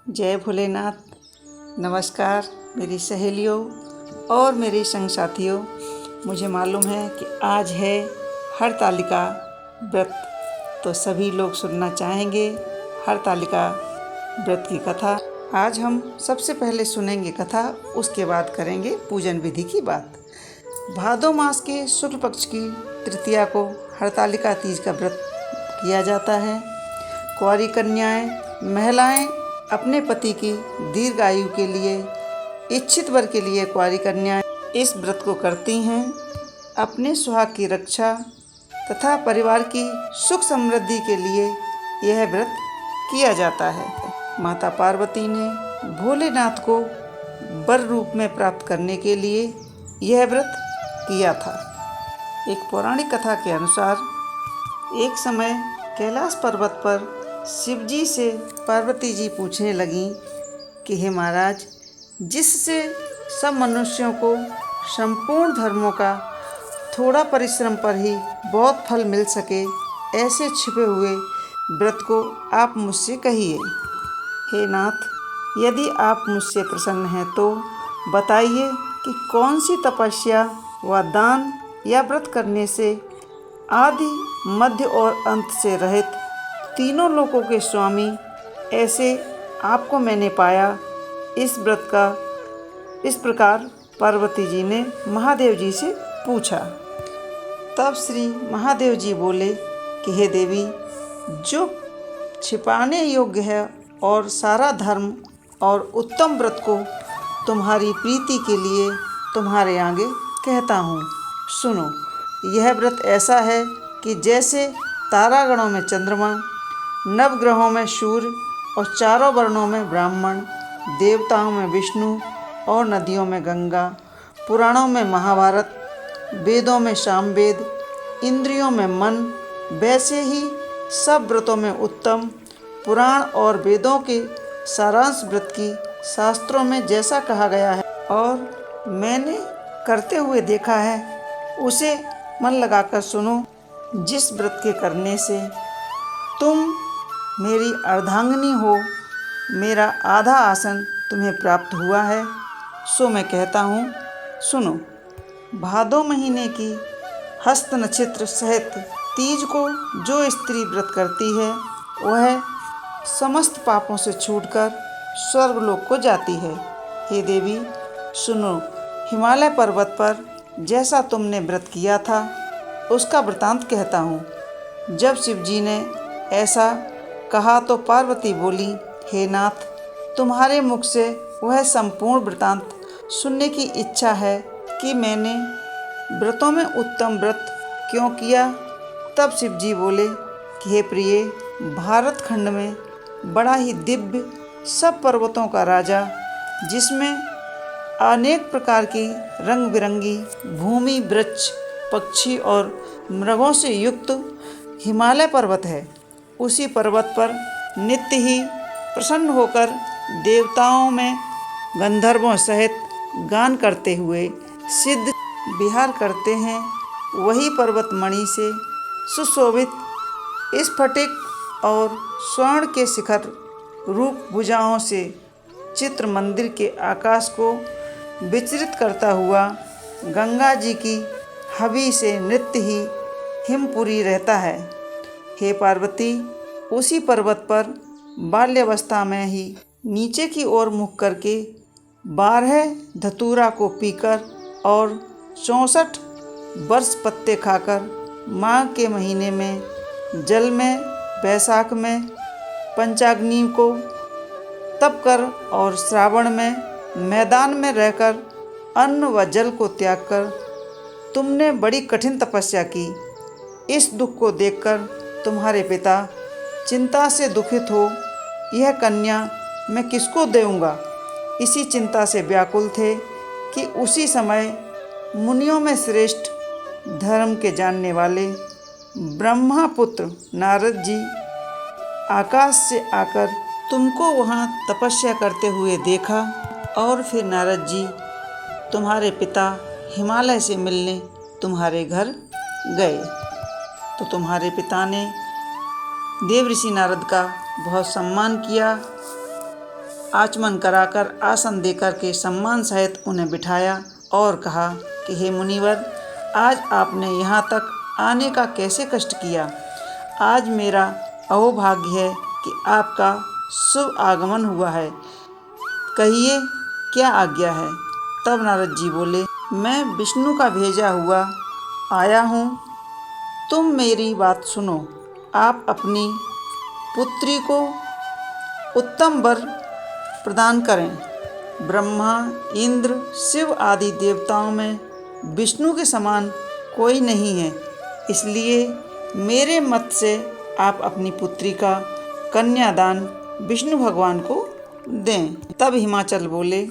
जय भोलेनाथ। नमस्कार मेरी सहेलियों और मेरे संग साथियों। मुझे मालूम है कि आज है हरतालिका व्रत, तो सभी लोग सुनना चाहेंगे हरतालिका व्रत की कथा। आज हम सबसे पहले सुनेंगे कथा, उसके बाद करेंगे पूजन विधि की बात। भादो मास के शुक्ल पक्ष की तृतीया को हरतालिका तीज का व्रत किया जाता है। कुंवारी कन्याएं, महिलाएं अपने पति की दीर्घ आयु के लिए, इच्छित वर के लिए कुंवारी कन्याएं इस व्रत को करती हैं। अपने सुहाग की रक्षा तथा परिवार की सुख समृद्धि के लिए यह व्रत किया जाता है। माता पार्वती ने भोलेनाथ को वर रूप में प्राप्त करने के लिए यह व्रत किया था। एक पौराणिक कथा के अनुसार एक समय कैलाश पर्वत पर शिवजी से पार्वती जी पूछने लगीं कि हे महाराज, जिससे सब मनुष्यों को संपूर्ण धर्मों का थोड़ा परिश्रम पर ही बहुत फल मिल सके, ऐसे छिपे हुए व्रत को आप मुझसे कहिए। हे नाथ, यदि आप मुझसे प्रसन्न हैं तो बताइए कि कौन सी तपस्या व दान या व्रत करने से आदि मध्य और अंत से रहित तीनों लोकों के स्वामी ऐसे आपको मैंने पाया। इस व्रत का इस प्रकार पार्वती जी ने महादेव जी से पूछा। तब श्री महादेव जी बोले कि हे देवी, जो छिपाने योग्य है और सारा धर्म और उत्तम व्रत को तुम्हारी प्रीति के लिए तुम्हारे आगे कहता हूँ। सुनो, यह व्रत ऐसा है कि जैसे तारागणों में चंद्रमा, नवग्रहों में सूर्य और चारों वर्णों में ब्राह्मण, देवताओं में विष्णु और नदियों में गंगा, पुराणों में महाभारत, वेदों में सामवेद, इंद्रियों में मन, वैसे ही सब व्रतों में उत्तम पुराण और वेदों के सारांश व्रत की शास्त्रों में जैसा कहा गया है और मैंने करते हुए देखा है, उसे मन लगाकर सुनो। जिस व्रत के करने से तुम मेरी अर्धांगिनी हो, मेरा आधा आसन तुम्हें प्राप्त हुआ है, सो मैं कहता हूँ, सुनो। भादो महीने की हस्त नक्षत्र सहित तीज को जो स्त्री व्रत करती है, वह समस्त पापों से छूटकर स्वर्गलोक को जाती है। हे देवी, सुनो, हिमालय पर्वत पर जैसा तुमने व्रत किया था, उसका वृतांत कहता हूँ। जब शिवजी ने ऐसा कहा तो पार्वती बोली, हे नाथ, तुम्हारे मुख से वह संपूर्ण वृतांत सुनने की इच्छा है कि मैंने व्रतों में उत्तम व्रत क्यों किया। तब शिवजी बोले कि हे प्रिय, भारत खंड में बड़ा ही दिव्य सब पर्वतों का राजा, जिसमें अनेक प्रकार की रंग बिरंगी भूमि, वृक्ष, पक्षी और मृगों से युक्त हिमालय पर्वत है। उसी पर्वत पर नित्य ही प्रसन्न होकर देवताओं में गंधर्वों सहित गान करते हुए सिद्ध विहार करते हैं। वही पर्वत मणि से सुशोभित स्फटिक और स्वर्ण के शिखर रूप भुजाओं से चित्र मंदिर के आकाश को विचरित करता हुआ गंगा जी की हवि से नित्य ही हिमपुरी रहता है। हे पार्वती, उसी पर्वत पर बाल्यावस्था में ही नीचे की ओर मुख करके 12 धतूरा को पीकर और 64 वर्ष पत्ते खाकर माघ के महीने में, जल में, बैसाख में पंचाग्नि को तप कर और श्रावण में मैदान में रहकर अन्न व जल को त्याग कर तुमने बड़ी कठिन तपस्या की। इस दुख को देखकर तुम्हारे पिता चिंता से दुखित हो, यह कन्या मैं किसको दूंगा, इसी चिंता से व्याकुल थे कि उसी समय मुनियों में श्रेष्ठ, धर्म के जानने वाले ब्रह्मापुत्र नारद जी आकाश से आकर तुमको वहाँ तपस्या करते हुए देखा। और फिर नारद जी तुम्हारे पिता हिमालय से मिलने तुम्हारे घर गए, तो तुम्हारे पिता ने देव ऋषि नारद का बहुत सम्मान किया आचमन कराकर आसन देकर के सम्मान सहित उन्हें बिठाया और कहा कि हे मुनिवर, आज आपने यहाँ तक आने का कैसे कष्ट किया। आज मेरा अहोभाग्य है कि आपका शुभ आगमन हुआ है। कहिए क्या आज्ञा है। तब नारद जी बोले, मैं विष्णु का भेजा हुआ आया हूँ, तुम मेरी बात सुनो। आप अपनी पुत्री को उत्तम वर प्रदान करें। ब्रह्मा, इंद्र, शिव आदि देवताओं में विष्णु के समान कोई नहीं है, इसलिए मेरे मत से आप अपनी पुत्री का कन्यादान विष्णु भगवान को दें। तब हिमाचल बोले,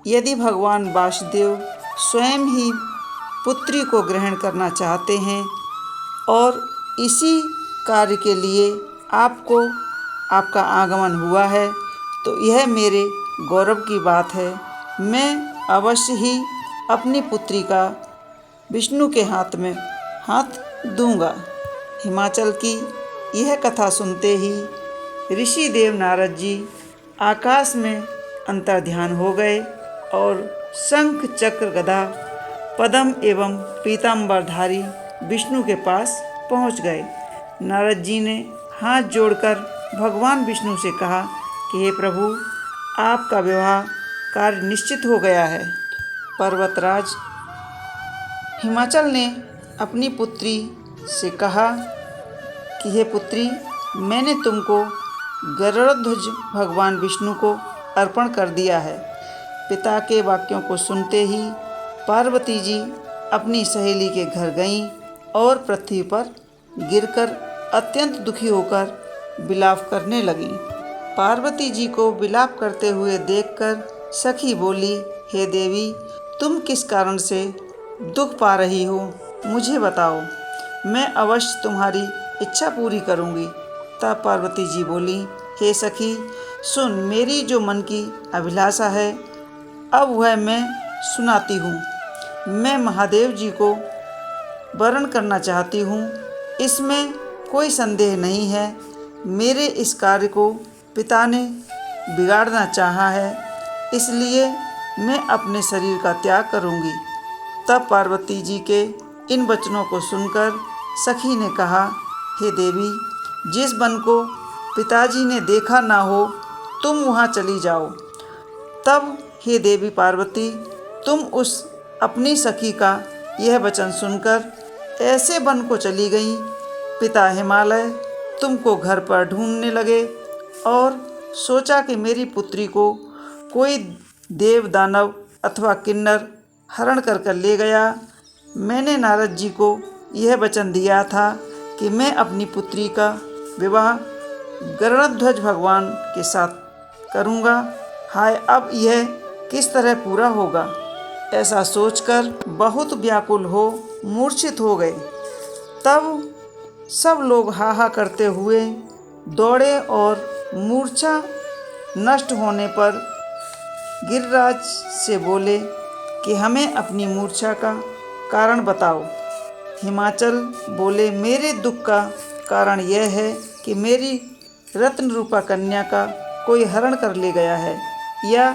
यदि भगवान वासुदेव स्वयं ही पुत्री को ग्रहण करना चाहते हैं और इसी कार्य के लिए आपका आगमन हुआ है, तो यह मेरे गौरव की बात है। मैं अवश्य ही अपनी पुत्री का विष्णु के हाथ में हाथ दूंगा। हिमाचल की यह कथा सुनते ही ऋषि देव नारद जी आकाश में अंतर्ध्यान हो गए और शंख, चक्र, गदा, पद्म एवं पीताम्बरधारी विष्णु के पास पहुंच गए। नारद जी ने हाथ जोड़कर भगवान विष्णु से कहा कि हे प्रभु, आपका विवाह कार्य निश्चित हो गया है। पर्वतराज हिमाचल ने अपनी पुत्री से कहा कि हे पुत्री, मैंने तुमको गरुड़ध्वज भगवान विष्णु को अर्पण कर दिया है। पिता के वाक्यों को सुनते ही पार्वती जी अपनी सहेली के घर गईं और पृथ्वी पर गिरकर अत्यंत दुखी होकर विलाप करने लगीं। पार्वती जी को विलाप करते हुए देखकर सखी बोली, हे देवी, तुम किस कारण से दुख पा रही हो, मुझे बताओ, मैं अवश्य तुम्हारी इच्छा पूरी करूंगी। तब पार्वती जी बोली, हे सखी सुन, मेरी जो मन की अभिलाषा है अब वह मैं सुनाती हूँ। मैं महादेव जी को वरण करना चाहती हूँ, इसमें कोई संदेह नहीं है। मेरे इस कार्य को पिता ने बिगाड़ना चाहा है, इसलिए मैं अपने शरीर का त्याग करूँगी। तब पार्वती जी के इन वचनों को सुनकर सखी ने कहा, हे देवी, जिस वन को पिताजी ने देखा ना हो तुम वहाँ चली जाओ। तब हे देवी पार्वती, तुम उस अपनी सखी का यह वचन सुनकर ऐसे वन को चली गईं। पिता हिमालय तुमको घर पर ढूंढने लगे और सोचा कि मेरी पुत्री को कोई देव, दानव अथवा किन्नर हरण कर ले गया। मैंने नारद जी को यह वचन दिया था कि मैं अपनी पुत्री का विवाह गरुड़ध्वज भगवान के साथ करूँगा। हाय, अब यह किस तरह पूरा होगा। ऐसा सोचकर बहुत व्याकुल हो मूर्छित हो गए। तब सब लोग हाहा करते हुए दौड़े और मूर्छा नष्ट होने पर गिरिराज से बोले कि हमें अपनी मूर्छा का कारण बताओ। हिमाचल बोले, मेरे दुख का कारण यह है कि मेरी रत्न रूपा कन्या का कोई हरण कर ले गया है, या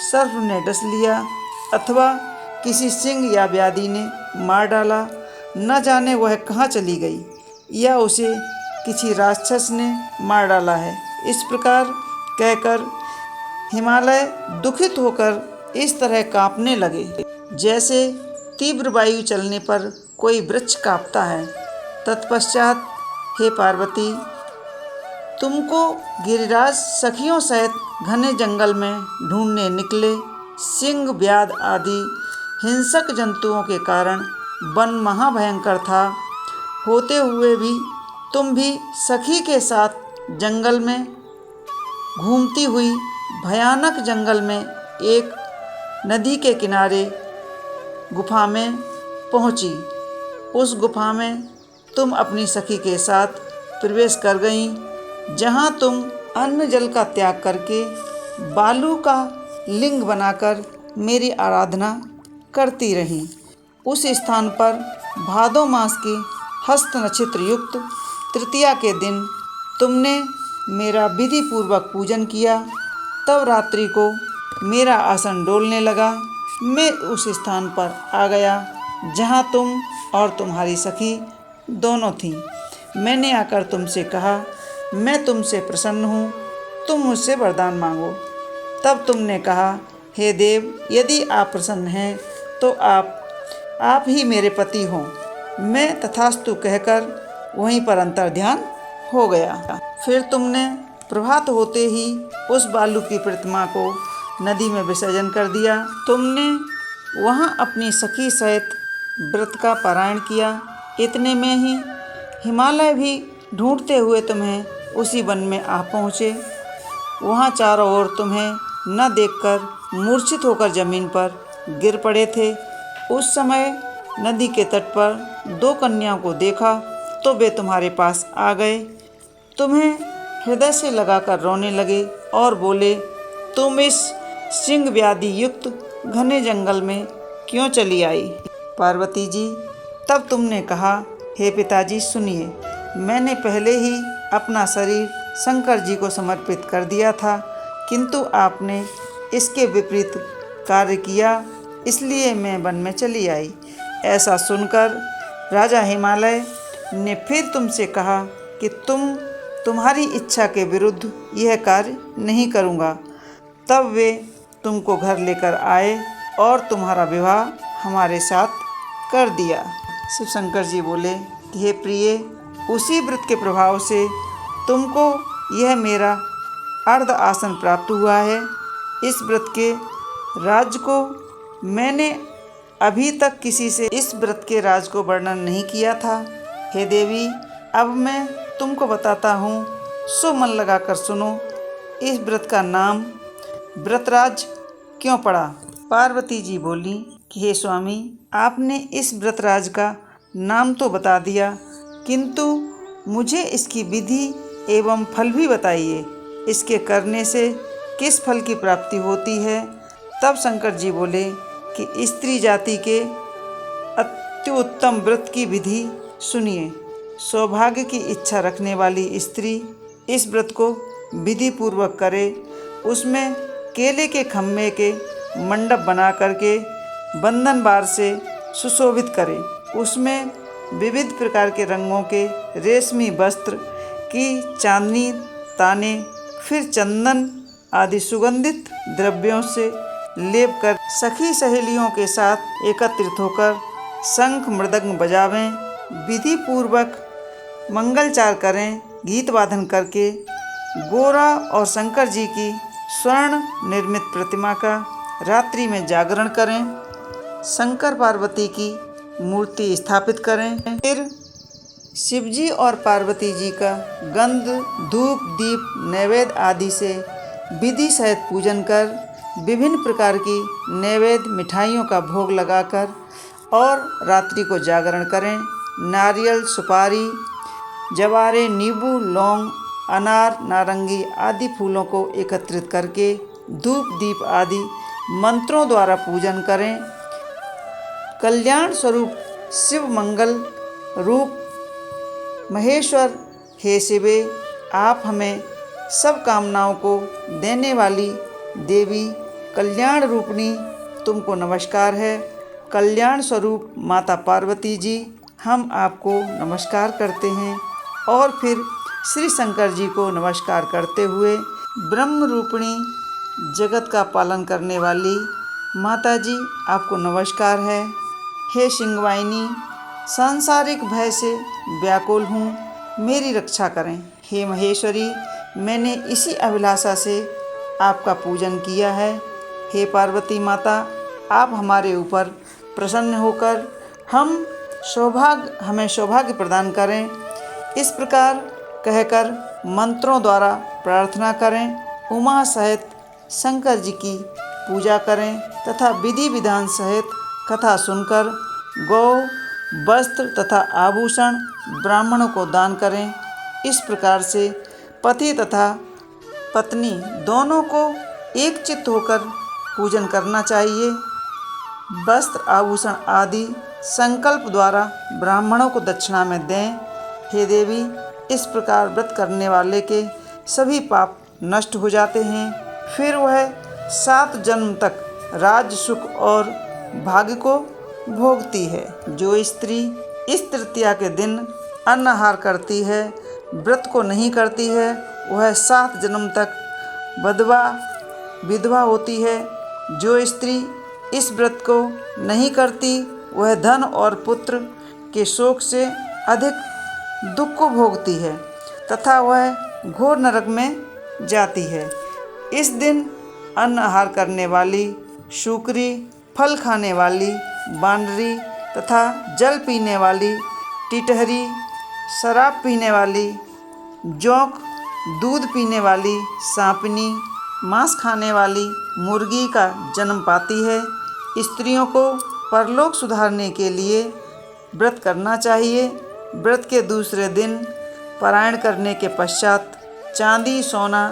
सर्प ने डस लिया, अथवा किसी सिंह या व्याधि ने मार डाला। न जाने वह कहाँ चली गई, या उसे किसी राक्षस ने मार डाला है। इस प्रकार कहकर हिमालय दुखित होकर इस तरह कांपने लगे जैसे तीव्र वायु चलने पर कोई वृक्ष कांपता है। तत्पश्चात हे पार्वती, तुमको गिरिराज सखियों सहित घने जंगल में ढूंढने निकले। सिंह, व्याध आदि हिंसक जंतुओं के कारण वन महाभयंकर था। होते हुए भी तुम भी सखी के साथ जंगल में घूमती हुई भयानक जंगल में एक नदी के किनारे गुफा में पहुंची। उस गुफा में तुम अपनी सखी के साथ प्रवेश कर गईं, जहां तुम अन्न जल का त्याग करके बालू का लिंग बनाकर मेरी आराधना करती रहीं। उस स्थान पर भादो मास की हस्त नक्षत्र युक्त तृतीया के दिन तुमने मेरा विधि पूर्वक पूजन किया तब रात्रि को मेरा आसन डोलने लगा। मैं उस स्थान पर आ गया जहाँ तुम और तुम्हारी सखी दोनों थीं। मैंने आकर तुमसे कहा, मैं तुमसे प्रसन्न हूँ, तुम मुझसे वरदान मांगो। तब तुमने कहा, हे देव, यदि आप प्रसन्न हैं तो आप ही मेरे पति हों। मैं तथास्तु कहकर वहीं पर अंतर्ध्यान हो गया। फिर तुमने प्रभात होते ही उस बालू की प्रतिमा को नदी में विसर्जन कर दिया। तुमने वहाँ अपनी सखी सहित व्रत का पारायण किया। इतने में ही हिमालय भी ढूंढते हुए तुम्हें उसी वन में आ पहुँचे। वहाँ चारों ओर तुम्हें न देखकर मूर्छित होकर जमीन पर गिर पड़े थे। उस समय नदी के तट पर 2 कन्याओं को देखा तो वे तुम्हारे पास आ गए, तुम्हें हृदय से लगाकर रोने लगे और बोले, तुम इस सिंह व्याधि युक्त घने जंगल में क्यों चली आई? पार्वती जी, तब तुमने कहा, हे पिताजी सुनिए, मैंने पहले ही अपना शरीर शंकर जी को समर्पित कर दिया था, किंतु आपने इसके विपरीत कार्य किया, इसलिए मैं वन में चली आई। ऐसा सुनकर राजा हिमालय ने फिर तुमसे कहा कि तुम्हारी इच्छा के विरुद्ध यह कार्य नहीं करूँगा। तब वे तुमको घर लेकर आए और तुम्हारा विवाह हमारे साथ कर दिया। शिव शंकर जी बोले कि हे प्रिय, उसी व्रत के प्रभाव से तुमको यह मेरा अर्ध आसन प्राप्त हुआ है। इस व्रत के राज को मैंने अभी तक किसी से इस व्रत के राज को वर्णन नहीं किया था। हे देवी, अब मैं तुमको बताता हूँ, सो मन लगाकर सुनो। इस व्रत का नाम व्रतराज क्यों पड़ा? पार्वती जी बोली कि हे स्वामी, आपने इस व्रतराज का नाम तो बता दिया, किंतु मुझे इसकी विधि एवं फल भी बताइए। इसके करने से किस फल की प्राप्ति होती है? तब शंकर जी बोले कि स्त्री जाति के अत्युत्तम व्रत की विधि सुनिए। सौभाग्य की इच्छा रखने वाली स्त्री इस व्रत को विधि पूर्वक करे। उसमें केले के खम्भे के मंडप बना करके बंधन बार से सुशोभित करे। उसमें विविध प्रकार के रंगों के रेशमी वस्त्र की चांदनी ताने, फिर चंदन आदि सुगंधित द्रव्यों से लेप कर सखी सहेलियों के साथ एकत्रित होकर शंख मृदंग बजावें, विधि पूर्वक मंगलचार करें, गीत वादन करके गोरा और शंकर जी की स्वर्ण निर्मित प्रतिमा का रात्रि में जागरण करें, शंकर पार्वती की मूर्ति स्थापित करें। फिर शिवजी और पार्वती जी का गंध, धूप, दीप, नैवेद्य आदि से विधि सहित पूजन कर विभिन्न प्रकार की नैवेद्य मिठाइयों का भोग लगाकर और रात्रि को जागरण करें। नारियल, सुपारी, जवारे, नींबू, लौंग, अनार, नारंगी आदि फूलों को एकत्रित करके धूप, दीप आदि मंत्रों द्वारा पूजन करें। कल्याण स्वरूप शिव मंगल रूप महेश्वर, हे शिवे, आप हमें सब कामनाओं को देने वाली देवी कल्याण रूपणी, तुमको नमस्कार है। कल्याण स्वरूप माता पार्वती जी, हम आपको नमस्कार करते हैं। और फिर श्री शंकर जी को नमस्कार करते हुए ब्रह्म रूपिणी जगत का पालन करने वाली माता जी, आपको नमस्कार है। हे सिंहवाहिनी, सांसारिक भय से व्याकुल हूँ, मेरी रक्षा करें। हे महेश्वरी, मैंने इसी अभिलाषा से आपका पूजन किया है। हे पार्वती माता, आप हमारे ऊपर प्रसन्न होकर हमें सौभाग्य प्रदान करें। इस प्रकार कहकर मंत्रों द्वारा प्रार्थना करें, उमा सहित शंकर जी की पूजा करें तथा विधि विधान सहित कथा सुनकर गौ, वस्त्र तथा आभूषण ब्राह्मणों को दान करें। इस प्रकार से पति तथा पत्नी दोनों को एक चित्त होकर पूजन करना चाहिए। वस्त्र, आभूषण आदि संकल्प द्वारा ब्राह्मणों को दक्षिणा में दें। हे देवी, इस प्रकार व्रत करने वाले के सभी पाप नष्ट हो जाते हैं। फिर वह 7 जन्म तक राज सुख और भाग्य को भोगती है। जो स्त्री इस तृतीया के दिन अन्न आहार करती है, व्रत को नहीं करती है, वह 7 जन्म तक विधवा होती है। जो स्त्री इस व्रत को नहीं करती, वह धन और पुत्र के शोक से अधिक दुख को भोगती है तथा वह घोर नरक में जाती है। इस दिन अन्न आहार करने वाली शूकरी, फल खाने वाली बानरी तथा जल पीने वाली टिटहरी, शराब पीने वाली जोंक, दूध पीने वाली सांपनी, मांस खाने वाली मुर्गी का जन्म पाती है। स्त्रियों को परलोक सुधारने के लिए व्रत करना चाहिए। व्रत के दूसरे दिन पारायण करने के पश्चात चांदी, सोना,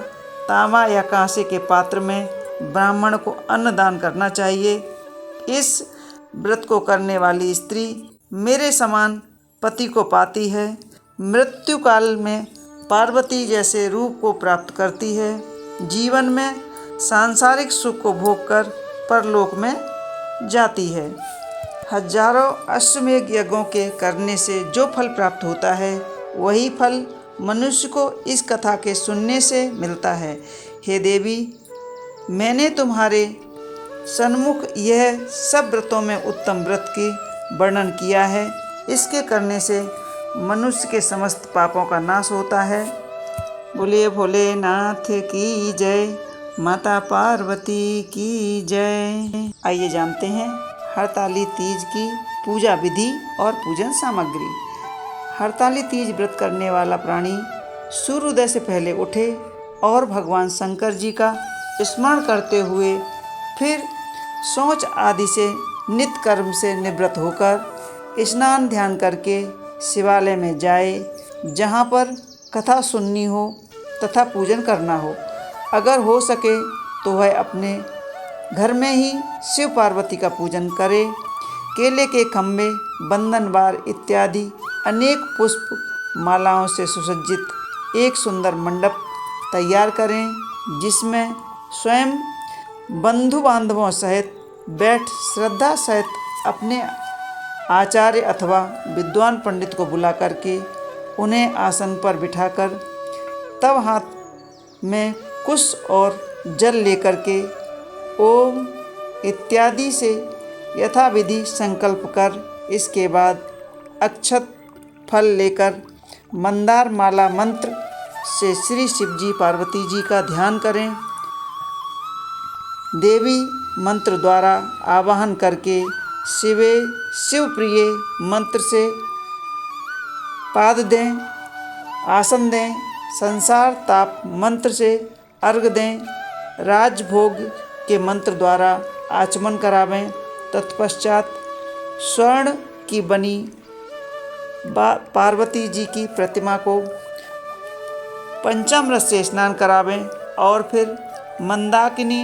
तांबा या कांसे के पात्र में ब्राह्मण को अन्न दान करना चाहिए। इस व्रत को करने वाली स्त्री मेरे समान पति को पाती है। मृत्यु काल में पार्वती जैसे रूप को प्राप्त करती है। जीवन में सांसारिक सुख को भोगकर परलोक में जाती है। हजारों अश्वमेध यज्ञों के करने से जो फल प्राप्त होता है, वही फल मनुष्य को इस कथा के सुनने से मिलता है। हे देवी, मैंने तुम्हारे सन्मुख यह सब व्रतों में उत्तम व्रत की वर्णन किया है। इसके करने से मनुष्य के समस्त पापों का नाश होता है। बोलिए भोलेनाथ की जय, माता पार्वती की जय। आइए जानते हैं हरताली तीज की पूजा विधि और पूजन सामग्री। हरताली तीज व्रत करने वाला प्राणी सूर्योदय से पहले उठे और भगवान शंकर जी का स्मरण करते हुए फिर शौच आदि से नित्य कर्म से निवृत्त होकर स्नान ध्यान करके शिवालय में जाए, जहाँ पर कथा सुननी हो तथा पूजन करना हो। अगर हो सके तो वह अपने घर में ही शिव पार्वती का पूजन करे। केले के खम्भे, बंधनवार इत्यादि अनेक पुष्प मालाओं से सुसज्जित एक सुंदर मंडप तैयार करें, जिसमें स्वयं बंधु बांधवों सहित बैठ श्रद्धा सहित अपने आचार्य अथवा विद्वान पंडित को बुला करके उन्हें आसन पर बिठाकर तब हाथ में कुश और जल लेकर के ओम इत्यादि से यथाविधि संकल्प कर, इसके बाद अक्षत फल लेकर मंदार माला मंत्र से श्री शिवजी पार्वती जी का ध्यान करें। देवी मंत्र द्वारा आवाहन करके शिवे शिवप्रिय मंत्र से पाद दें, आसन दें। संसार ताप मंत्र से अर्घ दें। राजभोग के मंत्र द्वारा आचमन करावें। तत्पश्चात स्वर्ण की बनी पार्वती जी की प्रतिमा को पंचामृत से स्नान करावें और फिर मंदाकिनी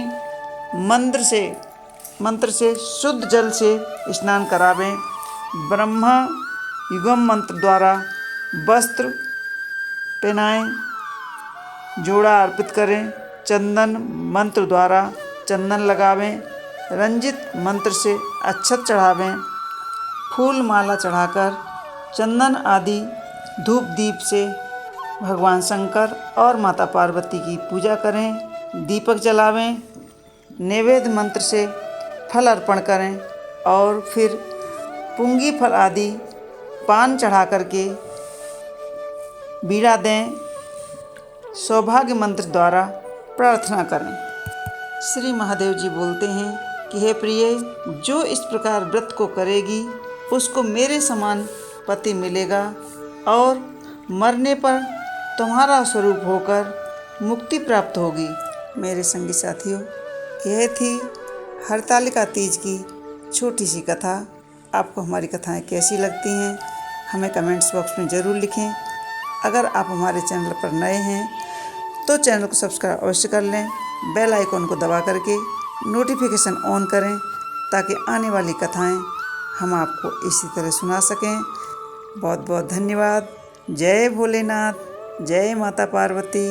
मंत्र से शुद्ध जल से स्नान करावें। ब्रह्मा युगम मंत्र द्वारा वस्त्र पहनाएं, जोड़ा अर्पित करें। चंदन मंत्र द्वारा चंदन लगावें। रंजित मंत्र से अक्षत चढ़ावें। फूल माला चढ़ाकर चंदन आदि धूप दीप से भगवान शंकर और माता पार्वती की पूजा करें। दीपक जलावें। नैवेद्य मंत्र से फल अर्पण करें और फिर पुंगी फल आदि पान चढ़ा करके बीड़ा दें। सौभाग्य मंत्र द्वारा प्रार्थना करें। श्री महादेव जी बोलते हैं कि हे प्रिय, जो इस प्रकार व्रत को करेगी उसको मेरे समान पति मिलेगा और मरने पर तुम्हारा स्वरूप होकर मुक्ति प्राप्त होगी। मेरे संगी साथियों, यह थी हरतालिका तीज की छोटी सी कथा। आपको हमारी कथाएं कैसी लगती हैं हमें कमेंट्स बॉक्स में ज़रूर लिखें। अगर आप हमारे चैनल पर नए हैं तो चैनल को सब्सक्राइब अवश्य कर लें। बेल आइकॉन को दबा करके नोटिफिकेशन ऑन करें ताकि आने वाली कथाएं हम आपको इसी तरह सुना सकें। बहुत बहुत धन्यवाद। जय भोलेनाथ, जय माता पार्वती।